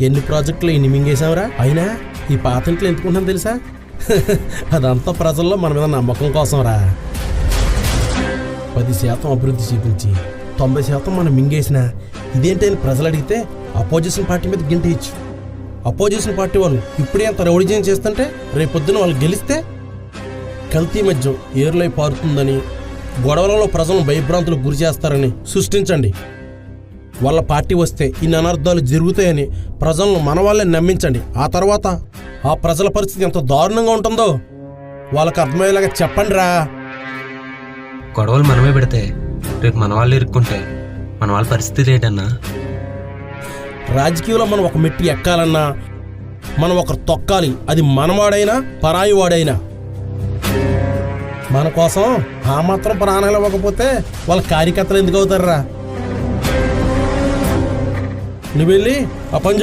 ఎన్ని ప్రాజెక్టులు ఎన్ని మింగేశావురా. అయినా ఈ పాతింట్లు ఎందుకుంటున్నాను తెలుసా? అదంతా ప్రజల్లో మన మీద నమ్మకం కోసం రా. 10% అభివృద్ధి చూపించి 90% మనం మింగేసిన ఇదేంటని ప్రజలు అడిగితే అపోజిషన్ పార్టీ మీద గింటేయచ్చు. అపోజిషన్ పార్టీ వాళ్ళు ఇప్పుడే అంత రౌడీజం చేస్తుంటే రేపొద్దున వాళ్ళు గెలిస్తే కల్తీ మద్యం ఏరులై పారుతుందని, గొడవలలో ప్రజలను భయభ్రాంతులకు గురి చేస్తారని సృష్టించండి. వాళ్ళ పార్టీ వస్తే ఇన్ని అనర్థాలు జరుగుతాయని ప్రజలను మన వాళ్ళే నమ్మించండి. ఆ తర్వాత ఆ ప్రజల పరిస్థితి ఎంత దారుణంగా ఉంటుందో వాళ్ళకి అర్థమయ్యేలాగా చెప్పండి రా. గొడవలు మనమే పెడితే రేపు మన వాళ్ళు ఇరుక్కుంటే మన వాళ్ళ పరిస్థితి ఏంటన్నా? రాజకీయంలో మనం ఒక మెట్టు ఎక్కాలన్నా మనం ఒకరు తొక్కాలి. అది మనవాడైనా పరాయి వాడైనా. మన కోసం ఆ మాత్రం ప్రాణాలు ఇవ్వకపోతే వాళ్ళ కార్యకర్తలు ఎందుకు అవుతారా? నువ్వు వెళ్ళి ఆ పని